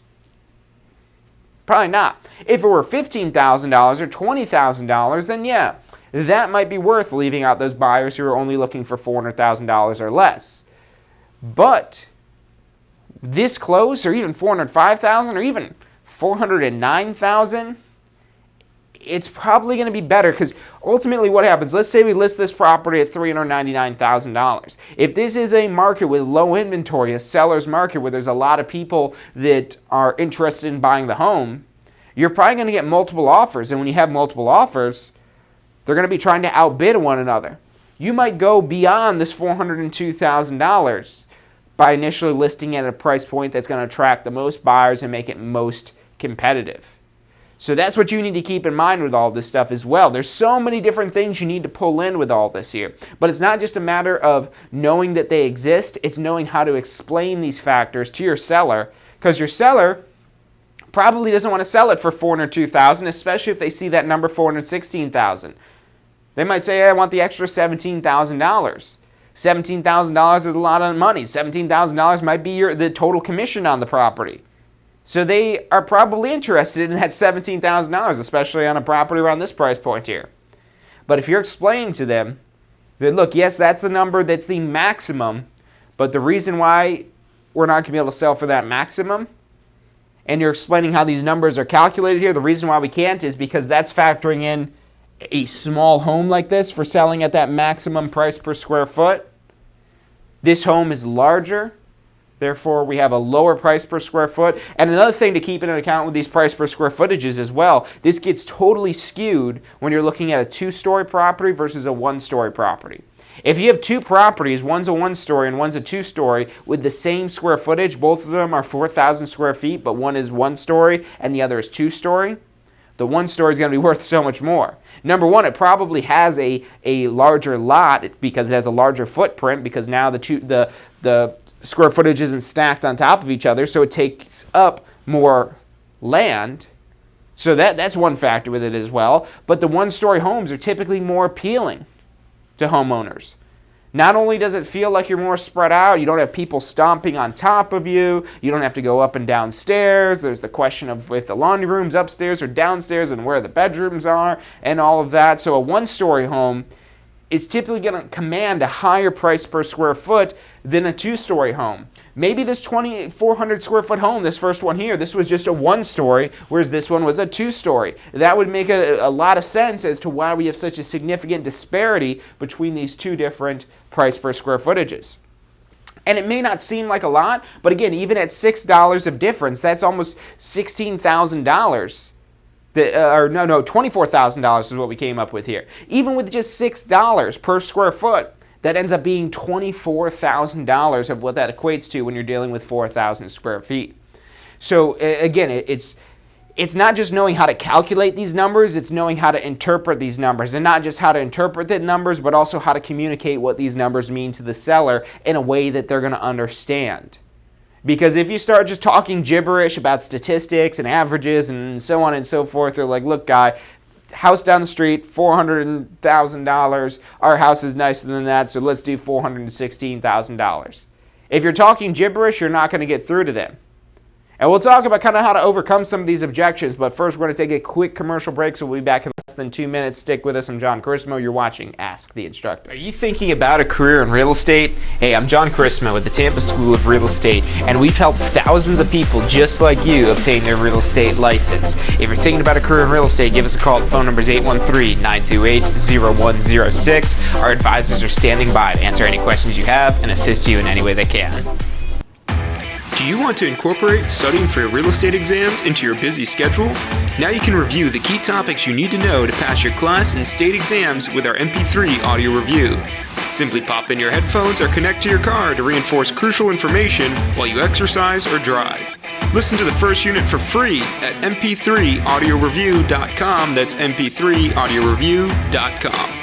Probably not. If it were $15,000 or $20,000, then yeah, that might be worth leaving out those buyers who are only looking for $400,000 or less. But this close, or even $405,000, or even $409,000, it's probably going to be better, because ultimately what happens, let's say we list this property at $399,000. If this is a market with low inventory, a seller's market where there's a lot of people that are interested in buying the home, you're probably going to get multiple offers. And when you have multiple offers, they're going to be trying to outbid one another. You might go beyond this $402,000 by initially listing at a price point that's going to attract the most buyers and make it most competitive. So that's what you need to keep in mind with all this stuff as well. There's so many different things you need to pull in with all this here. But it's not just a matter of knowing that they exist. It's knowing how to explain these factors to your seller, because your seller probably doesn't want to sell it for $402,000, especially if they see that number $416,000. They might say, hey, I want the extra $17,000. $17,000 is a lot of money. $17,000 might be the total commission on the property. So they are probably interested in that $17,000, especially on a property around this price point here. But if you're explaining to them that, look, yes, that's the number, that's the maximum, but the reason why we're not going to be able to sell for that maximum, and you're explaining how these numbers are calculated here, the reason why we can't is because that's factoring in a small home like this for selling at that maximum price per square foot. This home is larger. Therefore, we have a lower price per square foot. And another thing to keep into account with these price per square footages as well, this gets totally skewed when you're looking at a 2-story property versus a 1-story property. If you have 2 properties, one's a 1-story and one's a 2-story with the same square footage, both of them are 4,000 square feet, but one is 1-story and the other is 2-story, the 1-story is going to be worth so much more. Number one, it probably has a larger lot because it has a larger footprint, because now the square footage isn't stacked on top of each other, so it takes up more land. So that's one factor with it as well. But the 1-story homes are typically more appealing to homeowners. Not only does it feel like you're more spread out, you don't have people stomping on top of you, you don't have to go up and down stairs, there's the question of if the laundry room's upstairs or downstairs and where the bedrooms are and all of that. So a 1-story home is typically going to command a higher price per square foot than a 2-story home. Maybe this 2,400 square foot home, this first one here, this was just a 1-story, whereas this one was a 2-story. That would make a lot of sense as to why we have such a significant disparity between these two different price per square footages. And it may not seem like a lot, but again, even at $6 of difference, that's almost $16,000. $24,000 is what we came up with here. Even with just $6 per square foot, that ends up being $24,000 of what that equates to when you're dealing with 4,000 square feet. So again, it's not just knowing how to calculate these numbers, it's knowing how to interpret these numbers. And not just how to interpret the numbers, but also how to communicate what these numbers mean to the seller in a way that they're going to understand. Because if you start just talking gibberish about statistics and averages and so on and so forth, they're like, look, guy, house down the street, $400,000. Our house is nicer than that, so let's do $416,000. If you're talking gibberish, you're not going to get through to them. And we'll talk about kind of how to overcome some of these objections, but first we're going to take a quick commercial break, so we'll be back in less than 2 minutes. Stick with us. I'm John Chrismo. You're watching Ask the Instructor. Are you thinking about a career in real estate? Hey, I'm John Chrismo with the Tampa School of Real Estate, and we've helped thousands of people just like you obtain their real estate license. If you're thinking about a career in real estate, give us a call. The phone number is 813-928-0106. Our advisors are standing by to answer any questions you have and assist you in any way they can. Do you want to incorporate studying for your real estate exams into your busy schedule? Now you can review the key topics you need to know to pass your class and state exams with our MP3 audio review. Simply pop in your headphones or connect to your car to reinforce crucial information while you exercise or drive. Listen to the first unit for free at mp3audioreview.com. That's mp3audioreview.com.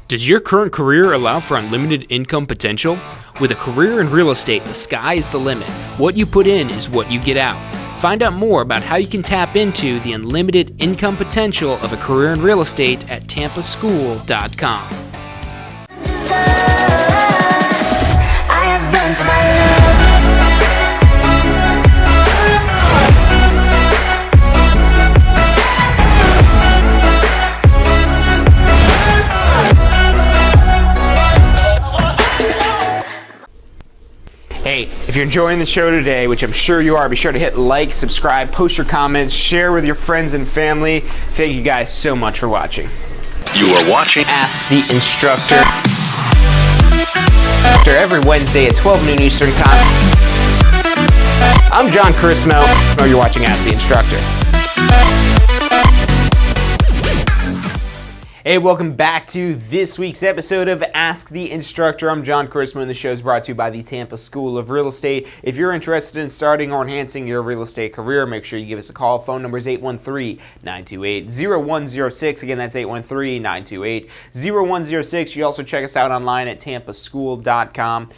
Does your current career allow for unlimited income potential? With a career in real estate, the sky is the limit. What you put in is what you get out. Find out more about how you can tap into the unlimited income potential of a career in real estate at tampaschool.com. I have done for my love. Hey, if you're enjoying the show today, which I'm sure you are, be sure to hit like, subscribe, post your comments, share with your friends and family. Thank you guys so much for watching. You are watching Ask the Instructor. Every Wednesday at 12 noon Eastern Time. I'm John Chrismo. You're watching Ask the Instructor. Hey, welcome back to this week's episode of Ask the Instructor. I'm John Chrismo, and the show is brought to you by the Tampa School of Real Estate. If you're interested in starting or enhancing your real estate career, make sure you give us a call. Phone number is 813-928-0106. Again, that's 813-928-0106. You also check us out online at tampaschool.com.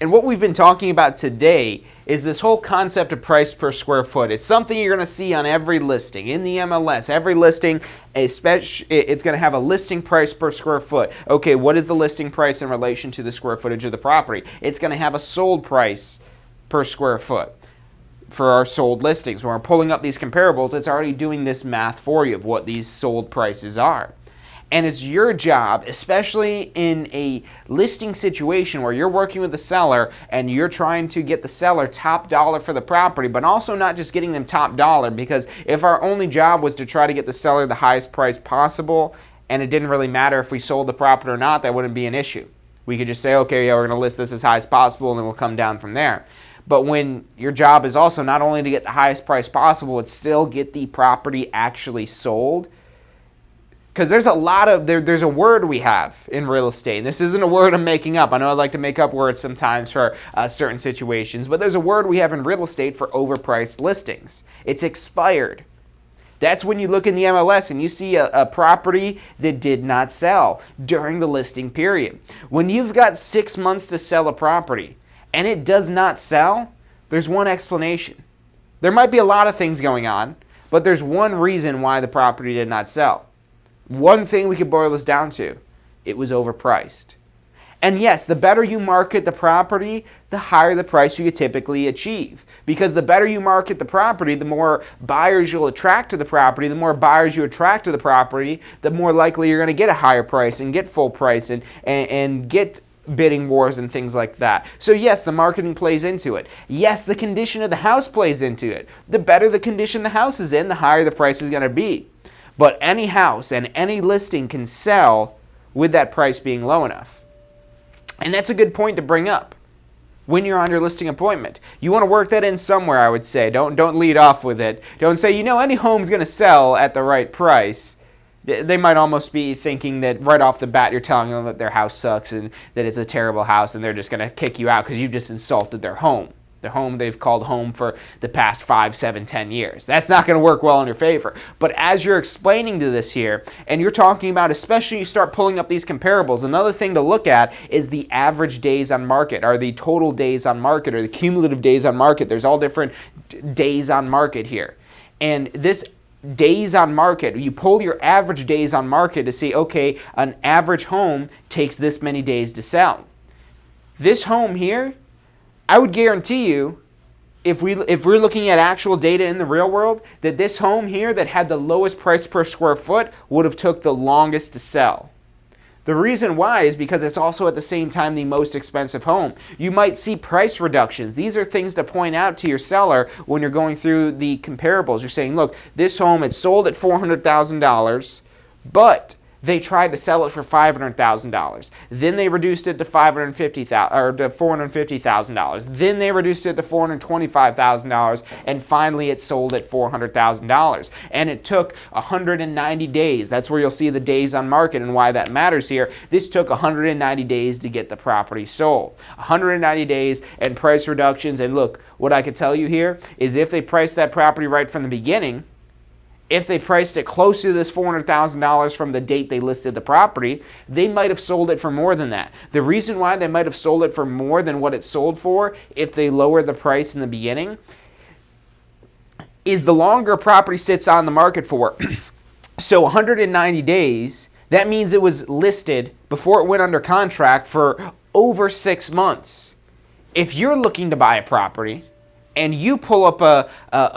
And what we've been talking about today is this whole concept of price per square foot. It's something you're going to see on every listing in the MLS. Every listing, especially, it's going to have a listing price per square foot. Okay, what is the listing price in relation to the square footage of the property? It's going to have a sold price per square foot for our sold listings. When we're pulling up these comparables, it's already doing this math for you of what these sold prices are. And it's your job, especially in a listing situation where you're working with the seller and you're trying to get the seller top dollar for the property, but also not just getting them top dollar, because if our only job was to try to get the seller the highest price possible and it didn't really matter if we sold the property or not, that wouldn't be an issue. We could just say, okay, yeah, we're going to list this as high as possible, and then we'll come down from there. But when your job is also not only to get the highest price possible, it's still get the property actually sold. Because there's a word we have in real estate. And this isn't a word I'm making up. I know I like to make up words sometimes for certain situations, but there's a word we have in real estate for overpriced listings. It's expired. That's when you look in the MLS and you see a property that did not sell during the listing period. When you've got 6 months to sell a property and it does not sell, there's one explanation. There might be a lot of things going on, but there's one reason why the property did not sell. One thing we could boil this down to: it was overpriced. And yes, the better you market the property, the higher the price you typically achieve. Because the better you market the property, the more buyers you'll attract to the property. The more buyers you attract to the property, the more likely you're going to get a higher price and get full price and get bidding wars and things like that. So yes, the marketing plays into it. Yes, the condition of the house plays into it. The better the condition the house is in, the higher the price is going to be. But any house and any listing can sell with that price being low enough. And that's a good point to bring up when you're on your listing appointment. You want to work that in somewhere, I would say. Don't lead off with it. Don't say, any home's going to sell at the right price. They might almost be thinking that right off the bat you're telling them that their house sucks and that it's a terrible house, and they're just going to kick you out because you just insulted their home. The home they've called home for the past 5, 7, 10 years. That's not going to work well in your favor. But as you're explaining to this here, and you're talking about, especially you start pulling up these comparables, another thing to look at is the average days on market, or the total days on market, or the cumulative days on market. There's all different days on market here. And this days on market, you pull your average days on market to see, okay, an average home takes this many days to sell. This home here, I would guarantee you, if we're looking at actual data in the real world, that this home here that had the lowest price per square foot would have took the longest to sell. The reason why is because it's also at the same time the most expensive home. You might see price reductions. These are things to point out to your seller when you're going through the comparables. You're saying, look, this home, it sold at $400,000, but they tried to sell it for $500,000. Then they reduced it to $450,000. Then they reduced it to $425,000, and finally it sold at $400,000. And it took 190 days. That's where you'll see the days on market and why that matters here. This took 190 days to get the property sold. 190 days and price reductions. And look, what I could tell you here is if they priced that property right from the beginning, if they priced it close to this $400,000 from the date they listed the property, they might have sold it for more than that. The reason why they might have sold it for more than what it sold for if they lowered the price in the beginning is the longer a property sits on the market for. So 190 days, that means it was listed before it went under contract for over 6 months. If you're looking to buy a property and you pull up a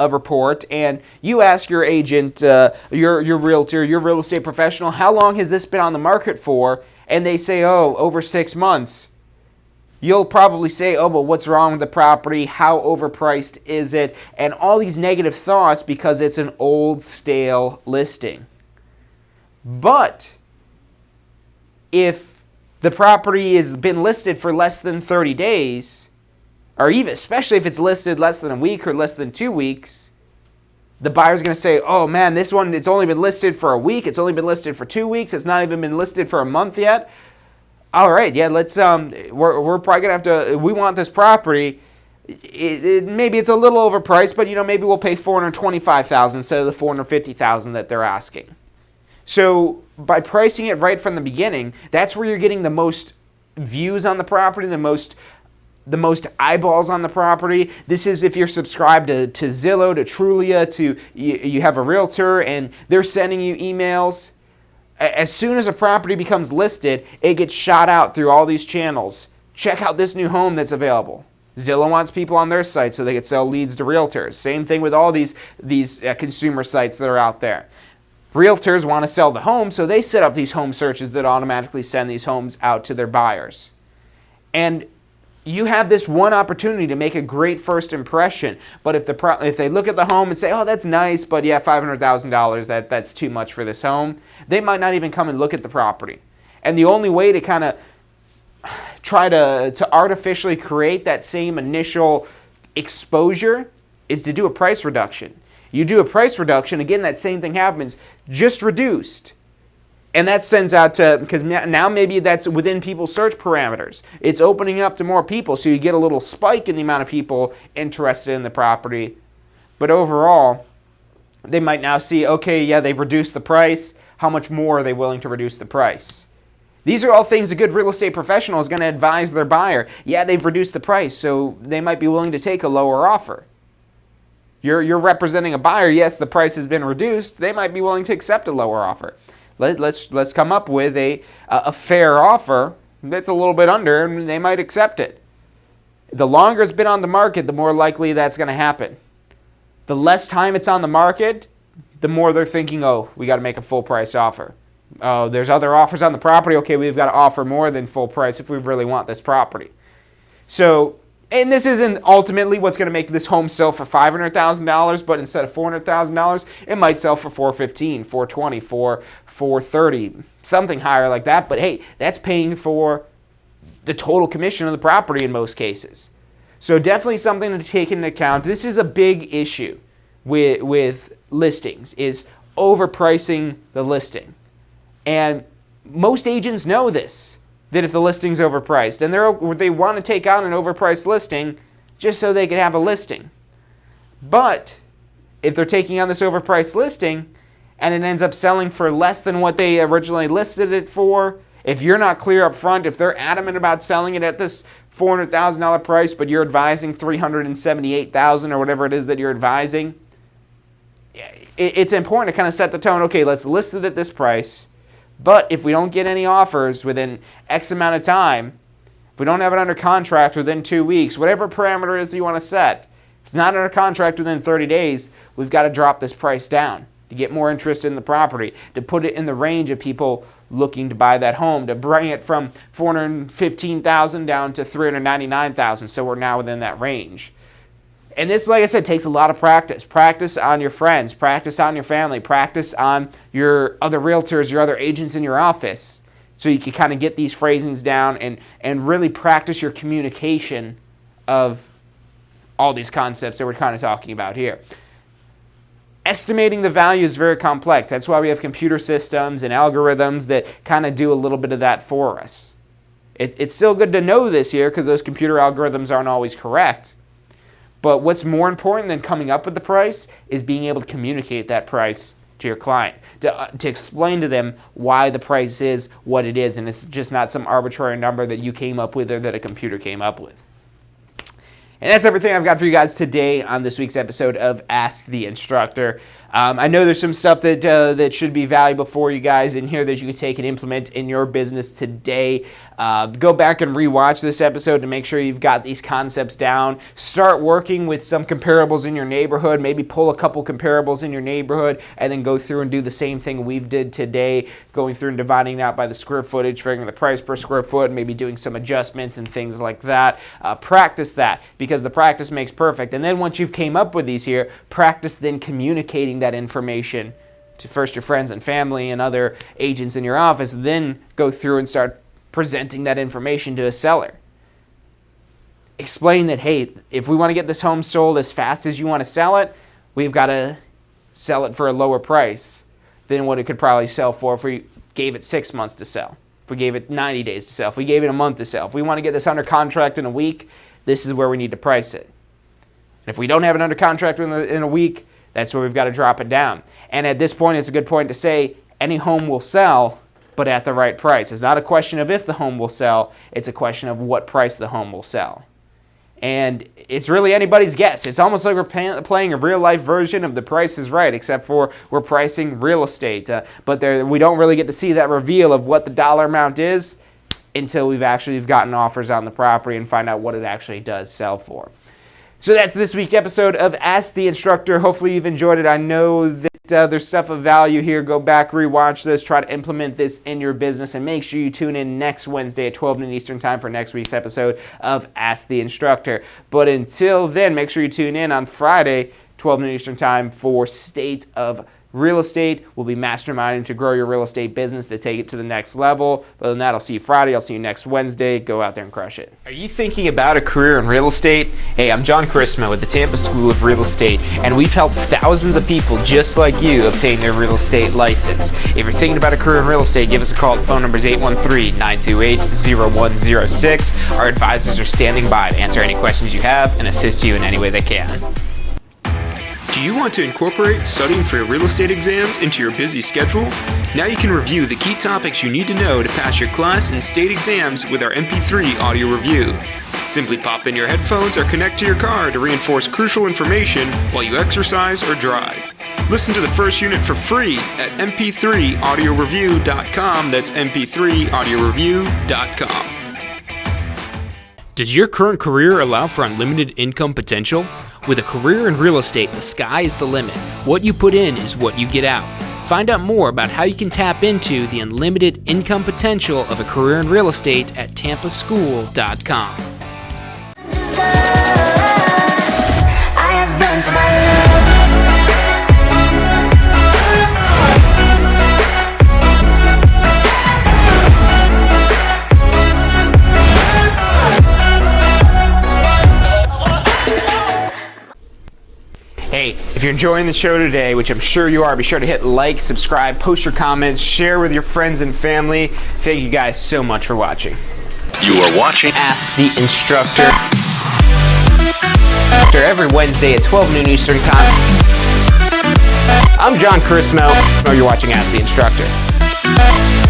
report and you ask your agent, your realtor, your real estate professional, how long has this been on the market for? And they say, over 6 months. You'll probably say, but what's wrong with the property? How overpriced is it? And all these negative thoughts because it's an old, stale listing. But if the property has been listed for less than 30 days, or even, especially if it's listed less than a week or less than 2 weeks, the buyer's going to say, oh man, this one, it's only been listed for a week, it's only been listed for 2 weeks, it's not even been listed for a month yet. All right, yeah, let's, we're probably going to have to, we want this property. Maybe it's a little overpriced, but maybe we'll pay $425,000 instead of the $450,000 that they're asking. So by pricing it right from the beginning, that's where you're getting the most views on the property, the most eyeballs on the property. This is if you're subscribed to Zillow, to Trulia, you have a realtor and they're sending you emails. As soon as a property becomes listed, it gets shot out through all these channels. Check out this new home that's available. Zillow wants people on their site so they can sell leads to realtors. Same thing with all these consumer sites that are out there. Realtors want to sell the home, so they set up these home searches that automatically send these homes out to their buyers. And you have this one opportunity to make a great first impression, but if they look at the home and say, that's nice, but yeah, $500,000, that's too much for this home, they might not even come and look at the property. And the only way to kind of try to artificially create that same initial exposure is to do a price reduction. You do a price reduction, again, that same thing happens, just reduced. And that sends out to, because now maybe that's within people's search parameters. It's opening up to more people, so you get a little spike in the amount of people interested in the property. But overall, they might now see, okay, yeah, they've reduced the price. How much more are they willing to reduce the price? These are all things a good real estate professional is going to advise their buyer. Yeah, they've reduced the price, so they might be willing to take a lower offer. You're representing a buyer. Yes, the price has been reduced. They might be willing to accept a lower offer. Let's come up with a fair offer that's a little bit under, and they might accept it. The longer it's been on the market, the more likely that's going to happen. The less time it's on the market, the more they're thinking, oh, we got to make a full price offer. Oh, there's other offers on the property. Okay, we've got to offer more than full price if we really want this property. So, and this isn't ultimately what's going to make this home sell for $500,000, but instead of $400,000, it might sell for $415,000, $420,000, $430,000, something higher like that. But hey, that's paying for the total commission of the property in most cases. So definitely something to take into account. This is a big issue with listings, is overpricing the listing. And most agents know this, that if the listing's overpriced, and they want to take on an overpriced listing just so they can have a listing. But if they're taking on this overpriced listing and it ends up selling for less than what they originally listed it for, if you're not clear up front, if they're adamant about selling it at this $400,000 price, but you're advising $378,000 or whatever it is that you're advising, it's important to kind of set the tone. Okay, let's list it at this price. But if we don't get any offers within X amount of time, if we don't have it under contract within 2 weeks, whatever parameter it is you want to set, if it's not under contract within 30 days, we've got to drop this price down to get more interest in the property, to put it in the range of people looking to buy that home, to bring it from $415,000 down to $399,000, so we're now within that range. And this, like I said, takes a lot of practice. Practice on your friends, practice on your family, practice on your other realtors, your other agents in your office, so you can kind of get these phrasings down and really practice your communication of all these concepts that we're kind of talking about here. Estimating the value is very complex. That's why we have computer systems and algorithms that kind of do a little bit of that for us. It's still good to know this here because those computer algorithms aren't always correct. But what's more important than coming up with the price is being able to communicate that price to your client, to explain to them why the price is what it is, and it's just not some arbitrary number that you came up with or that a computer came up with. And that's everything I've got for you guys today on this week's episode of Ask the Instructor. I know there's some stuff that should be valuable for you guys in here that you can take and implement in your business today. Go back and rewatch this episode to make sure you've got these concepts down. Start working with some comparables in your neighborhood. Maybe pull a couple comparables in your neighborhood and then go through and do the same thing we've did today, going through and dividing it out by the square footage, figuring the price per square foot, and maybe doing some adjustments and things like that. Practice that, because the practice makes perfect. And then once you've came up with these here, practice then communicating that information to first your friends and family and other agents in your office, then go through and start presenting that information to a seller. Explain that, hey, if we want to get this home sold as fast as you want to sell it, we've got to sell it for a lower price than what it could probably sell for if we gave it 6 months to sell, if we gave it 90 days to sell, if we gave it a month to sell. If we want to get this under contract in a week, this is where we need to price it. And if we don't have it under contract in a week, that's where we've got to drop it down. And at this point, it's a good point to say any home will sell, but at the right price. It's not a question of if the home will sell, it's a question of what price the home will sell. And it's really anybody's guess. It's almost like we're playing a real-life version of The Price is Right, except for we're pricing real estate. But we don't really get to see that reveal of what the dollar amount is until we've gotten offers on the property and find out what it actually does sell for. So that's this week's episode of Ask the Instructor. Hopefully you've enjoyed it. I know that there's stuff of value here. Go back, rewatch this, try to implement this in your business, and make sure you tune in next Wednesday at 12 noon Eastern Time for next week's episode of Ask the Instructor. But until then, make sure you tune in on Friday, 12 noon Eastern Time for State of real estate. We'll be masterminding to grow your real estate business to take it to the next level. Other than that, I'll see you Friday. I'll see you next Wednesday. Go out there and crush it. Are you thinking about a career in real estate? Hey, I'm John Chrismo with the Tampa School of Real Estate, and we've helped thousands of people just like you obtain their real estate license. If you're thinking about a career in real estate, give us a call. The phone number is 813-928-0106. Our advisors are standing by to answer any questions you have and assist you in any way they can. Do you want to incorporate studying for your real estate exams into your busy schedule? Now you can review the key topics you need to know to pass your class and state exams with our MP3 audio review. Simply pop in your headphones or connect to your car to reinforce crucial information while you exercise or drive. Listen to the first unit for free at mp3audioreview.com. That's mp3audioreview.com. Does your current career allow for unlimited income potential? With a career in real estate, the sky is the limit. What you put in is what you get out. Find out more about how you can tap into the unlimited income potential of a career in real estate at tampaschool.com. I have been for my love. Hey, if you're enjoying the show today, which I'm sure you are, be sure to hit like, subscribe, post your comments, share with your friends and family. Thank you guys so much for watching. You are watching Ask the Instructor every Wednesday at 12 noon Eastern Time. I'm John Chrismo. You're watching Ask the Instructor.